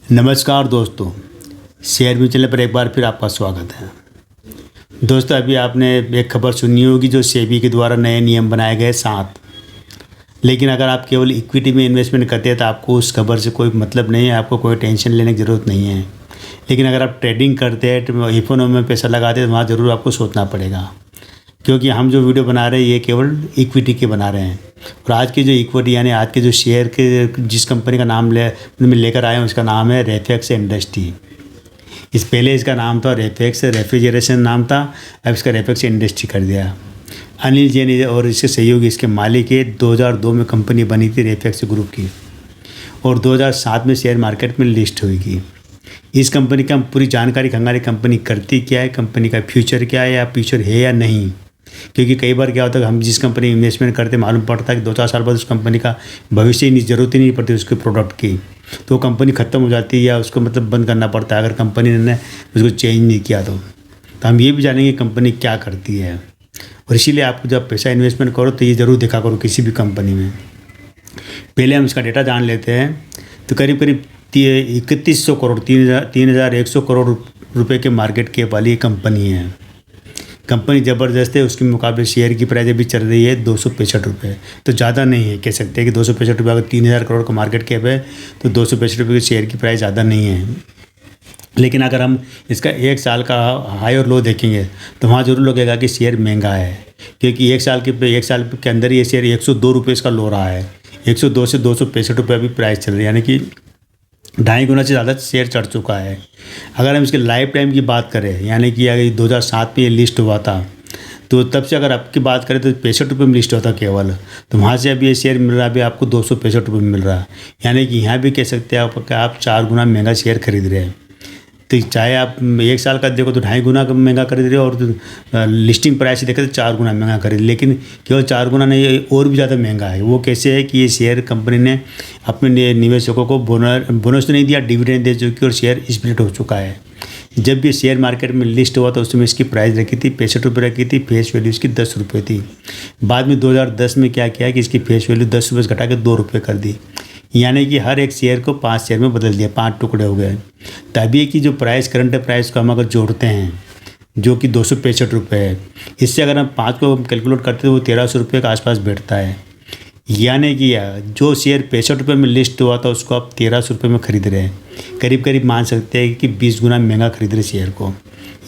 नमस्कार दोस्तों, share mutual channel पर एक बार फिर आपका स्वागत है। दोस्तों, अभी आपने एक खबर सुनी होगी जो सेबी के द्वारा नए नियम बनाए गए 7। लेकिन अगर आप केवल इक्विटी में इन्वेस्टमेंट करते हैं तो आपको उस खबर से कोई मतलब नहीं है, आपको कोई टेंशन लेने की ज़रूरत नहीं है। लेकिन अगर आप ट्रेडिंग करते हैं तो इकोनॉमी में पैसा लगाते हैं तो वहाँ ज़रूर आपको सोचना पड़ेगा, क्योंकि हम जो वीडियो बना रहे हैं ये केवल इक्विटी के बना रहे हैं। और आज की जो इक्विटी यानी आज के जो शेयर के जिस कंपनी का नाम मैं लेकर आया हूँ उसका नाम है रेफेक्स इंडस्ट्री। इस पहले इसका नाम था रेफेक्स रेफ्रिजरेशन नाम था, अब इसका रेफेक्स इंडस्ट्री कर दिया। अनिल जैन और इसके सहयोगी इसके मालिक है। 2002 में कंपनी बनी थी रेफेक्स ग्रुप की और 2007 में शेयर मार्केट में लिस्ट हुई। इस कंपनी का हम पूरी जानकारी खंगाली, कंपनी करती क्या है, कंपनी का फ्यूचर क्या है या फ्यूचर है या नहीं। क्योंकि कई बार क्या होता है कि हम जिस कंपनी में इन्वेस्टमेंट करते मालूम पड़ता है कि 2-4 साल बाद उस कंपनी का भविष्य ही ज़रूरत ही नहीं पड़ती उसके प्रोडक्ट की, तो कंपनी ख़त्म हो जाती है या उसको मतलब बंद करना पड़ता है अगर कंपनी ने उसको चेंज नहीं किया तो हम ये भी जानेंगे कंपनी क्या करती है। और इसीलिए आपको जब पैसा इन्वेस्टमेंट करो तो ये ज़रूर देखा करो किसी भी कंपनी में। पहले हम इसका डेटा जान लेते हैं। तो करीब करीब 3100 करोड़ 3100 करोड़ रुपए के मार्केट कैप वाली कंपनी है। कंपनी ज़बरदस्त है। उसके मुकाबले शेयर की प्राइस अभी चल रही है 265 रुपये, तो ज़्यादा नहीं है। कह सकते हैं कि 265 रुपये, अगर 3000 करोड़ का मार्केट कैप है तो 265 रुपये की शेयर की प्राइस ज़्यादा नहीं है। लेकिन अगर हम इसका एक साल का हाई और लो देखेंगे तो वहाँ जरूर लगेगा कि शेयर महंगा है, क्योंकि एक साल के अंदर ये शेयर 102 रुपये इसका लो रहा है। 102 से 265 रुपये अभी प्राइस चल रही है, यानी कि 2.5 गुना से ज़्यादा शेयर चढ़ चुका है। अगर हम इसके लाइफ टाइम की बात करें, यानी कि अगर 2007 में ये लिस्ट हुआ था तो तब से अगर आपकी बात करें तो 65 रुपये में लिस्ट होता केवल, तो वहाँ से अभी ये शेयर मिल रहा है, अभी आपको 265 रुपये में मिल रहा है। यानी कि यहाँ भी कह सकते हैं आप 4 गुना महंगा शेयर खरीद रहे हैं। तो चाहे आप एक साल का देखो तो 2.5 गुना महंगा खरीद रहे हो और लिस्टिंग प्राइस देखें तो 4 गुना महंगा खरीद, लेकिन केवल 4 गुना नहीं, और भी ज़्यादा महंगा है। वो कैसे है कि ये शेयर कंपनी ने अपने निवेशकों को बोनस तो नहीं दिया, डिविडेंड दे चुकी और शेयर स्प्लिट हो चुका है। जब ये शेयर मार्केट में लिस्ट हुआ तो उसमें इसकी प्राइस रखी थी 65 रुपये रखी थी, फेस वैल्यू इसकी 10 रुपये थी। बाद में 2010 में क्या किया कि इसकी फेस वैल्यू 10 रुपये से घटा के 2 रुपये कर दी, यानी कि हर एक शेयर को 5 शेयर में बदल दिया, 5 टुकड़े हो गए। तभी की जो प्राइस करंट प्राइस को हम अगर जोड़ते हैं जो कि 265 रुपये है, इससे अगर हम 5 को कैलकुलेट करते हैं तो वो 1300 रुपये के आसपास बैठता है। यानी कि जो शेयर 65 रुपये में लिस्ट हुआ था उसको आप 1300 रुपये में खरीद रहे हैं। करीब करीब मान सकते हैं कि 20 गुना महंगा खरीद रहे शेयर को।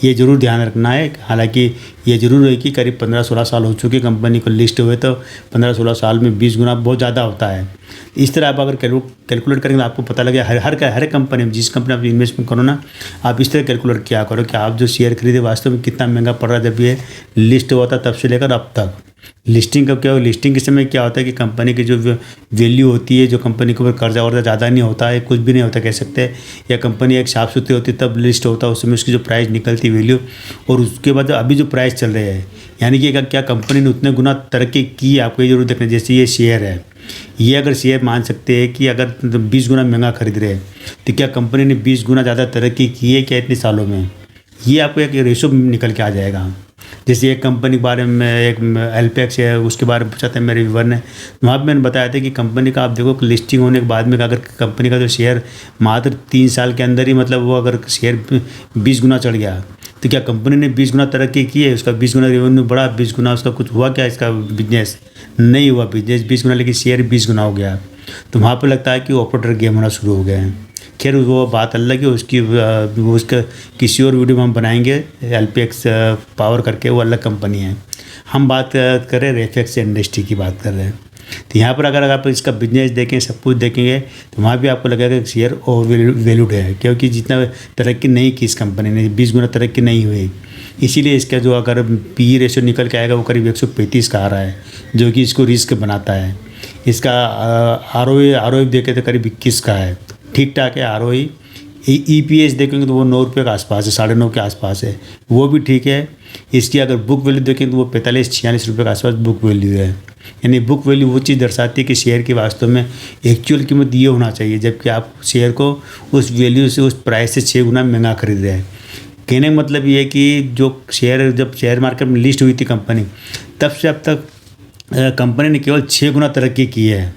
ये ज़रूर ध्यान रखना है। हालांकि ये ज़रूर है कि करीब 15-16 साल हो चुके कंपनी को लिस्ट हुए, तो 15-16 साल में 20 गुना बहुत ज़्यादा होता है। इस तरह आप अगर कैलकुलेट करेंगे तो आपको पता लगे हर कंपनी में, जिस कंपनी में आप इन्वेस्टमेंट करो ना, आप इस तरह कैलकुलेट किया करो कि आप जो शेयर खरीदे वास्तव में कितना महंगा पड़ रहा है। जब ये लिस्ट हुआ था तब से लेकर अब तक लिस्टिंग का क्या हो, लिस्टिंग के समय क्या होता है कि कंपनी की जो वैल्यू होती है, जो कंपनी के ऊपर कर्जा वर्जा ज़्यादा नहीं होता है, कुछ भी नहीं होता कह सकते हैं, या कंपनी एक साफ सुथरी होती है तब लिस्ट होता है, उसमें उसकी जो प्राइस निकलती वैल्यू, और उसके बाद अभी जो प्राइस चल रहे हैं, यानी कि क्या कंपनी ने उतने गुना तरक्की की, आपको ये जरूर देखना। जैसे ये शेयर है, ये अगर शेयर मान सकते हैं कि अगर 20 गुना महंगा खरीद रहे हैं तो क्या कंपनी ने 20 गुना ज़्यादा तरक्की की है क्या इतने सालों में, ये आपको एक रेशो निकल के आ जाएगा। जैसे एक कंपनी के बारे में, एक एलपेक्स है, उसके बारे में पूछा था मेरे व्यूवर ने, वहाँ पर मैंने बताया था कि कंपनी का आप देखो कि लिस्टिंग होने के बाद में अगर कंपनी का जो शेयर मात्र 3 साल के अंदर ही मतलब वो अगर शेयर 20 गुना चढ़ गया तो क्या कंपनी ने 20 गुना तरक्की की है, उसका 20 गुना रेवेन्यू बढ़ा, 20 गुना उसका कुछ हुआ क्या, इसका बिजनेस नहीं हुआ, बिजनेस 20 गुना लेकिन शेयर 20 गुना हो गया। तो वहाँ पर लगता है कि ऑपरेटर गेम होना शुरू हो गए हैं। खैर वो बात अलग है, उसका किसी और वीडियो में हम बनाएंगे। एलपीएक्स पावर करके वो अलग कंपनी है। हम बात करें रेफेक्स इंडस्ट्री की बात कर रहे हैं। तो यहाँ पर अगर आप इसका बिजनेस देखें, सब कुछ देखेंगे तो वहाँ भी आपको लगेगा कि शेयर ओवर वैल्यूड है, क्योंकि जितना तरक्की नहीं की इस कंपनी ने, 20 गुना तरक्की नहीं हुई, इसीलिए इसका जो अगर पी रेशियो निकल के आएगा वो करीब 135 का आ रहा है, जो कि इसको रिस्क बनाता है। इसका आरओई देखें तो करीब 21 का है, ठीक ठाक है आरओई। ईपीएस देखेंगे तो वो 9 रुपये के आसपास है, 9.5 के आसपास है, वो भी ठीक है। इसकी अगर बुक वैल्यू देखें तो वो 45-46 रुपये के आसपास बुक वैल्यू है। यानी बुक वैल्यू वो चीज़ दर्शाती है कि शेयर की वास्तव में एक्चुअल कीमत ये होना चाहिए, जबकि आप शेयर को उस वैल्यू से, उस प्राइस से 6 गुना महंगा खरीद रहे हैं। कहने का मतलब ये है कि जब शेयर मार्केट में लिस्ट हुई थी कंपनी, तब से अब तक कंपनी ने केवल 6 गुना तरक्की की है।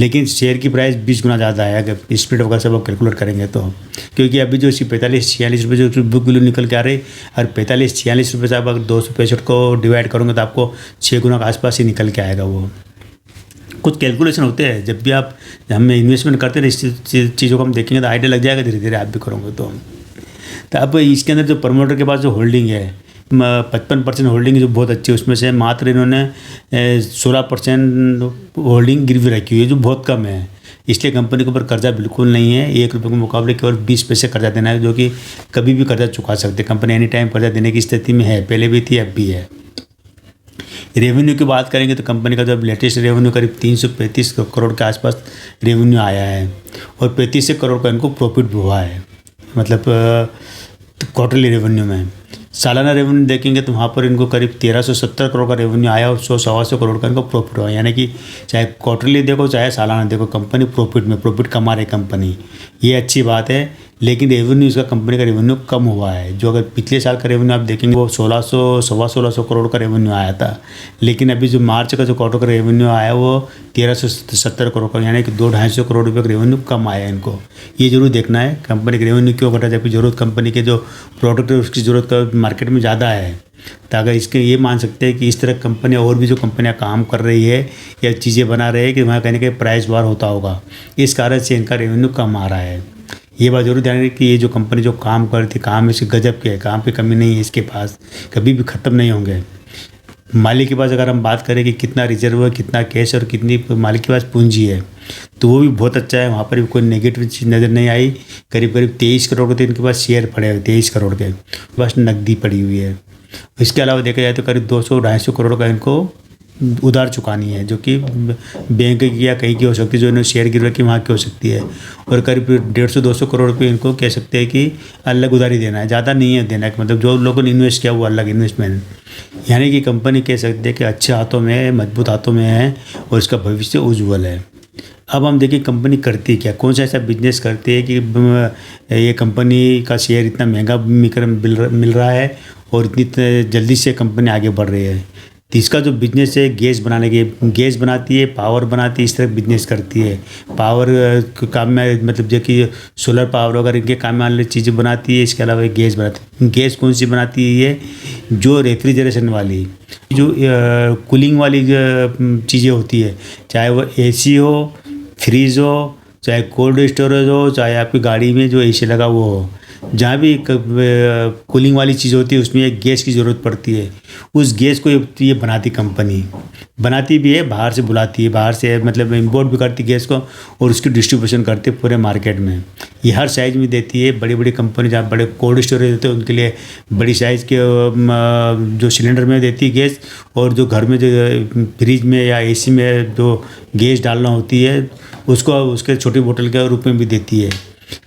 लेकिन शेयर की प्राइस 20 गुना ज़्यादा है अगर स्प्लिट वगैरह सब आप कैलकुलेट करेंगे तो, क्योंकि अभी जो इसकी 45-46 रुपये जो बुक वैल्यू निकल के आ रही, और 45-46 रुपये से आप अगर 265 को डिवाइड करोगे तो आपको 6 गुना के आसपास ही निकल के आएगा। वो कुछ कैलकुलेशन होते हैं, जब भी आप हम इन्वेस्टमेंट करते हैं इस चीज़ों को हम देखेंगे तो आइडिया लग जाएगा, धीरे धीरे आप भी करोगे तो अब इसके अंदर जो प्रमोटर के पास जो होल्डिंग है 55% होल्डिंग जो बहुत अच्छी है, उसमें से मात्र इन्होंने 16% होल्डिंग गिरवी रखी हुई है, जो बहुत कम है। इसलिए कंपनी के ऊपर कर्जा बिल्कुल नहीं है, 1 रुपये के मुकाबले केवल 20 पैसे कर्जा देना है, जो कि कभी भी कर्जा चुका सकते। कंपनी एनी टाइम कर्जा देने की स्थिति में है, पहले भी थी अब भी है। रेवेन्यू की बात करेंगे तो कंपनी का जो लेटेस्ट रेवेन्यू करीब 335 करोड़ के आसपास रेवेन्यू आया है, और 35 करोड़ का इनको प्रॉफिट भी हुआ है, मतलब क्वार्टरली रेवेन्यू में। सालाना रेवेन्यू देखेंगे तो वहाँ पर इनको करीब 1370 करोड़ का रेवेन्यू आया और 100-125 करोड़ का इनको प्रॉफिट हुआ। यानी कि चाहे क्वार्टरली देखो चाहे सालाना देखो, कंपनी प्रॉफिट कमा रही कंपनी, ये अच्छी बात है। लेकिन रेवेन्यू इसका कंपनी का रेवेन्यू कम हुआ है। जो अगर पिछले साल का रेवेन्यू आप देखेंगे वो 1600 करोड़ का रेवेन्यू आया था, लेकिन अभी जो मार्च का जो क्वार्टर का रेवेन्यू आया वो 1370 करोड़ का, यानी कि 200-250 करोड़ रुपये का रेवेन्यू कम आया है इनको। ये जरूर देखना है कंपनी का रेवेन्यू क्यों घटा, जबकि जरूरत कंपनी के जो प्रोडक्ट है उसकी ज़रूरत का मार्केट में ज़्यादा है। तो अगर इसके ये मान सकते हैं कि इस तरह कंपनियाँ और भी जो कंपनियाँ काम कर रही है या चीज़ें बना रहे हैं कि वहाँ कहीं ना कहीं प्राइस वार होता होगा, इस कारण से इनका रेवेन्यू कम आ रहा है। ये बात जरूर ध्यान रखें कि ये जो कंपनी जो काम करती है, काम इसके गजब के है, काम की कमी नहीं है इसके पास, कभी भी ख़त्म नहीं होंगे। मालिक के पास अगर हम बात करें कि कितना रिजर्व है, कितना कैश और कितनी मालिक के पास पूंजी है, तो वो भी बहुत अच्छा है। वहाँ पर भी कोई नेगेटिव चीज़ नज़र नहीं आई। करीब 23 करोड़ के तो इनके पास शेयर पड़े हुए, 23 करोड़ के बस नकदी पड़ी हुई है। इसके अलावा देखा जाए तो करीब 200-250 करोड़ का इनको उधार चुकानी है, जो कि बैंक की या कहीं की हो सकती है, जो इन्होंने शेयर गिरवी की वहाँ की हो सकती है। और करीब 150-200 करोड़ रुपये इनको कह सकते हैं कि अलग उधारी देना है, ज़्यादा नहीं है देना है, मतलब जो लोगों ने इन्वेस्ट किया वो अलग इन्वेस्टमेंट। यानी कि कंपनी कह सकते हैं कि अच्छे हाथों में है, मजबूत हाथों में है और इसका भविष्य उज्ज्वल है। अब हम देखिए कंपनी करती क्या, कौन सा ऐसा बिजनेस करती है कि ये कंपनी का शेयर इतना महंगा मिल रहा है और इतनी जल्दी से कंपनी आगे बढ़ रही है। तो इसका जो बिजनेस है गैस बनाने की, गैस बनाती है, पावर बनाती है, इस तरह बिजनेस करती है। पावर काम में मतलब जो कि सोलर पावर वगैरह इनके काम में आने वाली चीज़ें बनाती है। इसके अलावा गैस बनाती है। गैस कौन सी बनाती है? ये जो रेफ्रिजरेशन वाली, जो कूलिंग वाली चीज़ें होती है, चाहे वो एसी हो, फ्रीज हो, चाहे कोल्ड स्टोरेज हो, चाहे आपकी गाड़ी में जो एसी लगा वो हो, जहाँ भी कूलिंग वाली चीज़ होती है उसमें एक गैस की ज़रूरत पड़ती है। उस गैस को ये बनाती कंपनी, बनाती भी है, बाहर से बुलाती है, बाहर से मतलब इंपोर्ट भी करती गैस को और उसकी डिस्ट्रीब्यूशन करती है पूरे मार्केट में। ये हर साइज़ में देती है। बड़ी बड़ी कंपनी जहाँ बड़े कोल्ड स्टोरेज होते हैं उनके लिए बड़ी साइज़ के जो सिलेंडर में देती है गैस, और जो घर में जो फ्रिज में या एसी में जो गैस डालना होती है उसको उसके छोटी बोतल के रूप में भी देती है।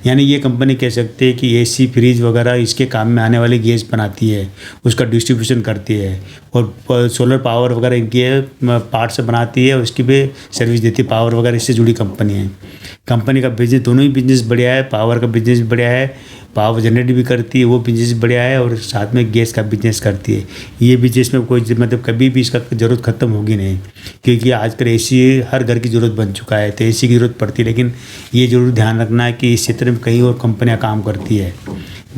यानी ये कंपनी कह सकते हैं कि एसी, फ्रिज वगैरह इसके काम में आने वाली गैस बनाती है, उसका डिस्ट्रीब्यूशन करती है, और सोलर पावर वगैरह इनके पार्ट से बनाती है, उसकी भी सर्विस देती है। पावर वगैरह इससे जुड़ी कंपनी है। कंपनी का बिजनेस, दोनों ही बिजनेस बढ़िया है। पावर का बिजनेस भी बढ़िया है, पावर जनरेट भी करती है, वो बिजनेस बढ़िया है, और साथ में गैस का बिजनेस करती है। ये बिजनेस में कोई मतलब कभी भी इसका ज़रूरत ख़त्म होगी नहीं, क्योंकि आजकल एसी हर घर की ज़रूरत बन चुका है, तो एसी की ज़रूरत पड़ती है। लेकिन ये ज़रूर ध्यान रखना है कि इस क्षेत्र में कई और कंपनियां काम करती है।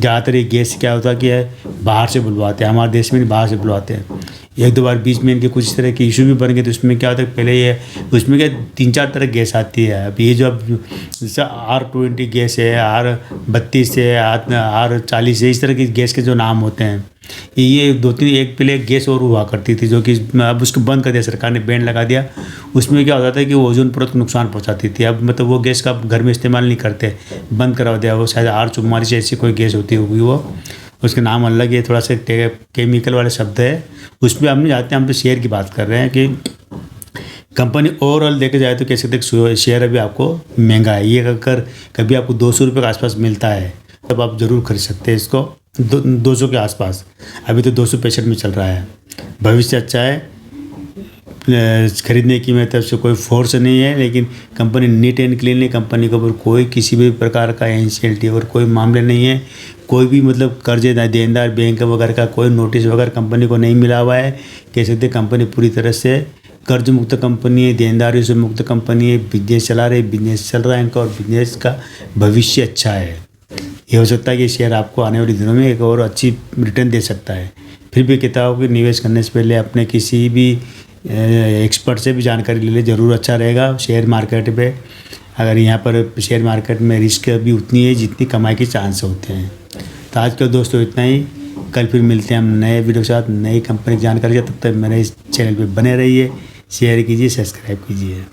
ज़्यादातर ये गैस क्या होता है कि बाहर से बुलवाते हैं, हमारे देश में नहीं, बाहर से बुलवाते हैं। एक दो बार बीच में इनके कुछ इस तरह के इशू भी बन गए, तो उसमें क्या होता है पहले ये उसमें क्या 3-4 तरह गैस आती है। अब ये जो अब जैसे R20 गैस है, R32 है, R40 है, इस तरह की गैस के जो नाम होते हैं, ये 2-3 एक पहले गैस और हुआ करती थी, जो कि अब उसको बंद कर दिया सरकार ने, बैन लगा दिया। उसमें क्या होता था कि वो ओजोन परत को नुकसान पहुंचाती थी। अब मतलब वो गैस का घर में इस्तेमाल नहीं करते, बंद करा दिया। वो शायद R44 ऐसी कोई गैस होती होगी, वो उसके नाम अलग है, थोड़ा सा केमिकल वाले शब्द है, उसमें हम नहीं जाते। हम तो शेयर की बात कर रहे हैं कि कंपनी ओवरऑल देखे जाए तो कह सकते हैं शेयर अभी आपको महंगा है। ये अगर कभी आपको 200 रुपये के आसपास मिलता है तब आप ज़रूर खरीद सकते हैं इसको, 200 के आसपास। अभी तो 265 में चल रहा है। भविष्य अच्छा है, खरीदने की मेरी तरफ से कोई फोर्स नहीं है, लेकिन कंपनी नीट एंड क्लीन है। कंपनी के ऊपर कोई किसी भी प्रकार का एनसीएलटी और कोई मामले नहीं है। कोई भी मतलब कर्जे देनदार बैंक वगैरह का कोई नोटिस वगैरह कंपनी को नहीं मिला हुआ है। कह सकते कंपनी पूरी तरह से कर्ज मुक्त कंपनी है, देनदारियों से मुक्त कंपनी है, बिजनेस चला रहे, बिजनेस चल रहा है इनका और बिजनेस का भविष्य अच्छा है। ये हो सकता है कि शेयर आपको आने वाले दिनों में एक और अच्छी रिटर्न दे सकता है। फिर भी कहता हूँ कि निवेश करने से पहले अपने किसी भी एक्सपर्ट से भी जानकारी ले ले, ज़रूर अच्छा रहेगा। शेयर मार्केट पे अगर यहाँ पर शेयर मार्केट में रिस्क भी उतनी है जितनी कमाई के चांस होते हैं। तो आज का दोस्तों इतना ही, कल फिर मिलते हैं हम नए वीडियो के साथ, नई कंपनी की जानकारी के। तब तक मेरे इस चैनल पे बने रहिए, शेयर कीजिए, सब्सक्राइब कीजिए।